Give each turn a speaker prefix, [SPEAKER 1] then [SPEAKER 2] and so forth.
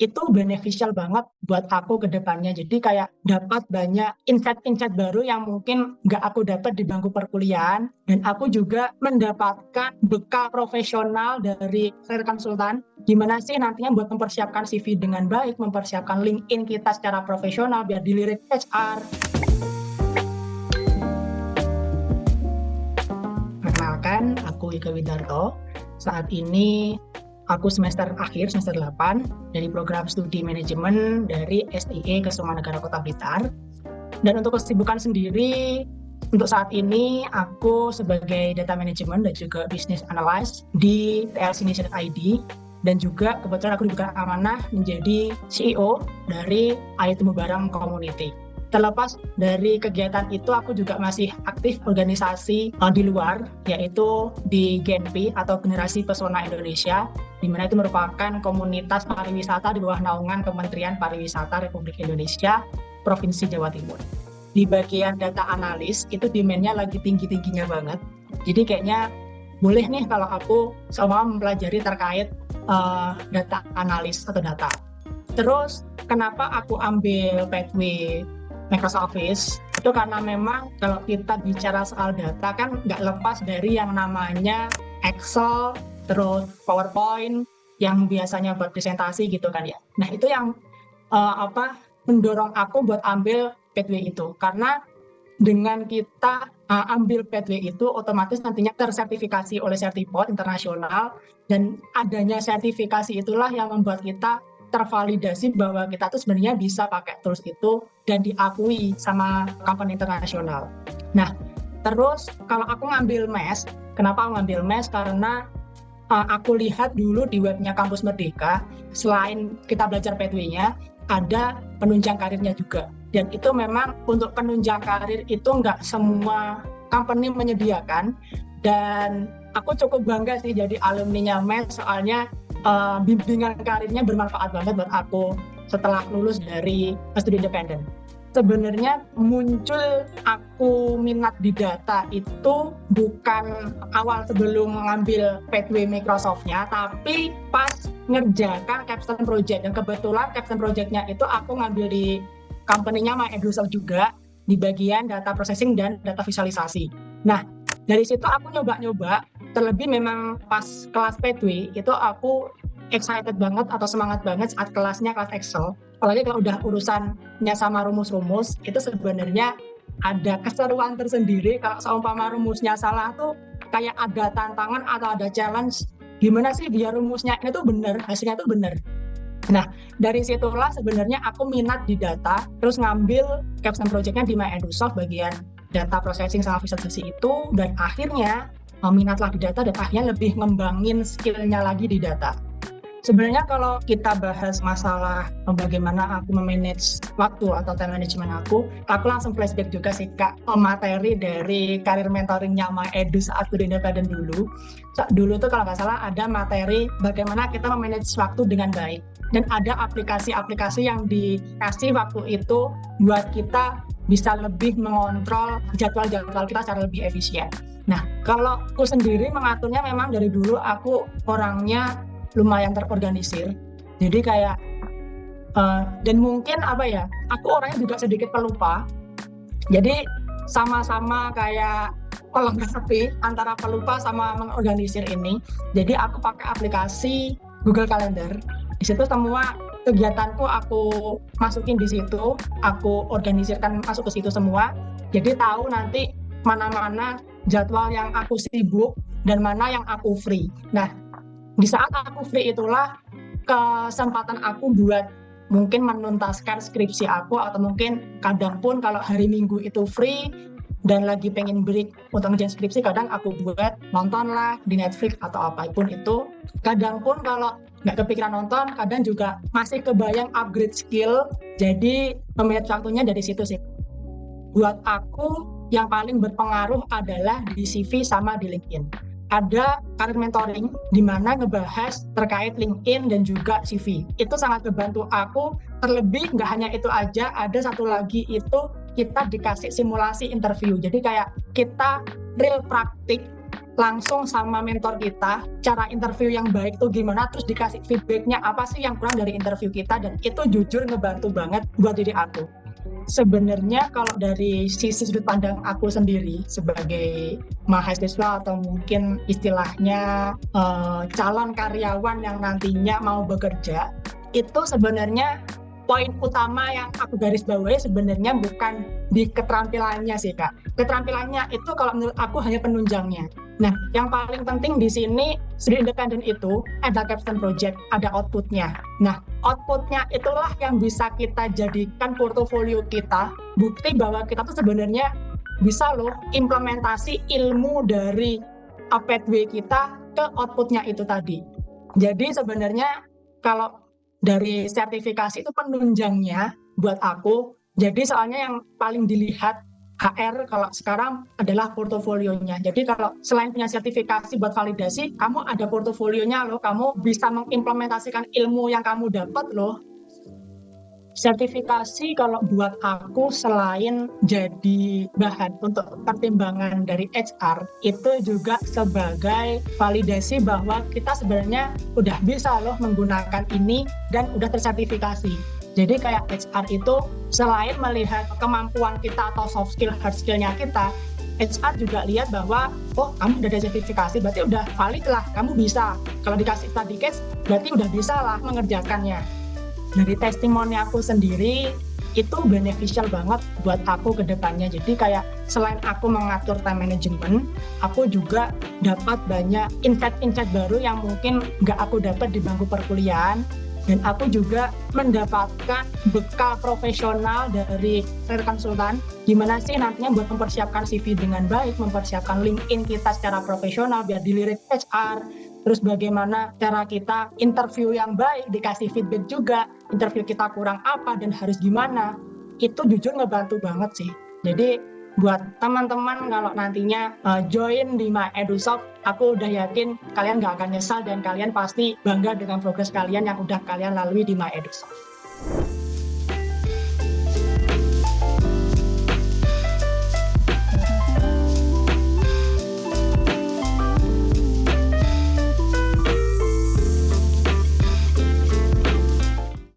[SPEAKER 1] itu beneficial banget buat aku ke depannya. Jadi kayak dapat banyak insight-insight baru yang mungkin nggak aku dapat di bangku perkuliahan. Dan aku juga mendapatkan bekal profesional dari career konsultan. Gimana sih nantinya buat mempersiapkan CV dengan baik, mempersiapkan LinkedIn kita secara profesional biar dilirik HR. Perkenalkan, aku Ika Widarto. Saat ini aku semester akhir, semester 8 dari program studi manajemen dari SIE Kesuma Negara Kota Blitar. Dan untuk kesibukan sendiri, untuk saat ini aku sebagai data management dan juga business analyst di TLC Nation ID, dan juga kebetulan aku diberikan amanah menjadi CEO dari Ayo Tumbuh Bareng Community. Terlepas dari kegiatan itu, aku juga masih aktif organisasi di luar, yaitu di GENPI atau Generasi Pesona Indonesia, di mana itu merupakan komunitas pariwisata di bawah naungan Kementerian Pariwisata Republik Indonesia, Provinsi Jawa Timur. Di bagian data analis, itu demand-nya lagi tinggi-tingginya banget. Jadi kayaknya boleh nih kalau aku sama mempelajari terkait data analis atau data. Terus kenapa aku ambil pathway Microsoft Office? Itu karena memang kalau kita bicara soal data kan nggak lepas dari yang namanya Excel, terus PowerPoint yang biasanya buat presentasi gitu kan ya. Nah itu yang mendorong aku buat ambil pathway itu, karena dengan kita ambil pathway itu otomatis nantinya tersertifikasi oleh Certiport internasional, dan adanya sertifikasi itulah yang membuat kita tervalidasi bahwa kita tuh sebenarnya bisa pakai tools itu dan diakui sama company internasional. Nah, terus kalau aku ngambil MES, kenapa aku ngambil MES? Karena aku lihat dulu di webnya Kampus Merdeka, selain kita belajar pathway-nya, ada penunjang karirnya juga. Dan itu memang untuk penunjang karir itu nggak semua company menyediakan. Dan aku cukup bangga sih jadi alumninya MES, soalnya bimbingan karirnya bermanfaat banget buat aku setelah lulus dari studi independen. Sebenarnya muncul aku minat di data itu bukan awal sebelum mengambil pathway Microsoft-nya, tapi pas ngerjakan capstone project. Dan kebetulan capstone project-nya itu aku ngambil di company-nya MyEdusoft juga, di bagian data processing dan data visualisasi. Nah, dari situ aku nyoba-nyoba, terlebih memang pas kelas pathway itu aku excited banget atau semangat banget saat kelasnya kelas Excel. Apalagi kalau udah urusannya sama rumus-rumus, itu sebenarnya ada keseruan tersendiri. Kalau seumpama rumusnya salah tuh kayak ada tantangan atau ada challenge, gimana sih biar rumusnya itu benar, hasilnya tuh benar. Nah, dari situlah sebenarnya aku minat di data, terus ngambil capstone project-nya di MyEdusoft bagian data processing sama visualisasi itu, dan akhirnya minatlah di data dan akhirnya lebih ngembangin skill-nya lagi di data. Sebenarnya kalau kita bahas masalah bagaimana aku memanage waktu atau time management aku langsung flashback juga sih Kak, materi dari karir mentoringnya MyEdu saat studi independen dulu. Dulu tuh kalau nggak salah ada materi bagaimana kita memanage waktu dengan baik. Dan ada aplikasi-aplikasi yang dikasih waktu itu buat kita bisa lebih mengontrol jadwal-jadwal kita secara lebih efisien. Nah, kalau aku sendiri mengaturnya memang dari dulu aku orangnya lumayan terorganisir. Jadi kayak dan mungkin aku orangnya juga sedikit pelupa. Jadi sama-sama kayak pelengkapi antara pelupa sama mengorganisir ini. Jadi aku pakai aplikasi Google Calendar. Di situ semua kegiatanku aku masukin di situ, aku organisirkan masuk ke situ semua. Jadi tahu nanti mana-mana jadwal yang aku sibuk dan mana yang aku free. Nah, di saat aku free itulah kesempatan aku buat mungkin menuntaskan skripsi aku, atau mungkin kadang pun kalau hari Minggu itu free dan lagi pengen break untuk ngerjain skripsi, kadang aku buat nonton lah di Netflix atau apapun itu. Kadang pun kalau nggak kepikiran nonton, kadang juga masih kebayang upgrade skill, jadi memanage waktunya dari situ sih. Buat aku yang paling berpengaruh adalah di CV sama di LinkedIn. Ada karir mentoring di mana ngebahas terkait LinkedIn dan juga CV. Itu sangat membantu aku. Terlebih nggak hanya itu aja, ada satu lagi itu kita dikasih simulasi interview. Jadi kayak kita real praktik langsung sama mentor kita cara interview yang baik tuh gimana, terus dikasih feedbacknya apa sih yang kurang dari interview kita, dan itu jujur ngebantu banget buat diri aku. Sebenarnya kalau dari sisi sudut pandang aku sendiri sebagai mahasiswa atau mungkin istilahnya calon karyawan yang nantinya mau bekerja, itu sebenarnya poin utama yang aku garis bawahi sebenarnya bukan di keterampilannya sih Kak. Keterampilannya itu kalau menurut aku hanya penunjangnya. Nah, yang paling penting di sini studi independen itu ada capstone project, ada outputnya. Nah, outputnya itulah yang bisa kita jadikan portofolio kita, bukti bahwa kita tuh sebenarnya bisa loh implementasi ilmu dari APW kita ke outputnya itu tadi. Jadi sebenarnya kalau dari sertifikasi itu penunjangnya buat aku. Jadi soalnya yang paling dilihat HR kalau sekarang adalah portofolionya. Jadi kalau selain punya sertifikasi buat validasi, kamu ada portofolionya loh, kamu bisa mengimplementasikan ilmu yang kamu dapat loh. Sertifikasi kalau buat aku selain jadi bahan untuk pertimbangan dari HR, itu juga sebagai validasi bahwa kita sebenarnya udah bisa loh menggunakan ini dan udah tersertifikasi. Jadi kayak HR itu selain melihat kemampuan kita atau soft skill, hard skill-nya kita, HR juga lihat bahwa oh kamu udah ada sertifikasi, berarti udah valid lah, kamu bisa. Kalau dikasih study case, berarti udah bisa lah mengerjakannya. Dari testimoni aku sendiri itu beneficial banget buat aku ke depannya. Jadi kayak selain aku mengatur time management, aku juga dapat banyak insight-insight baru yang mungkin nggak aku dapat di bangku perkuliahan. Dan aku juga mendapatkan bekal profesional dari career konsultan, gimana sih nantinya buat mempersiapkan CV dengan baik, mempersiapkan LinkedIn kita secara profesional biar dilirik HR, terus bagaimana cara kita interview yang baik, dikasih feedback juga, interview kita kurang apa dan harus gimana, itu jujur ngebantu banget sih. Jadi buat teman-teman kalau nantinya join di MyEdusoft, aku udah yakin kalian gak akan nyesal dan kalian pasti bangga dengan progres kalian yang udah kalian lalui di MyEdusoft.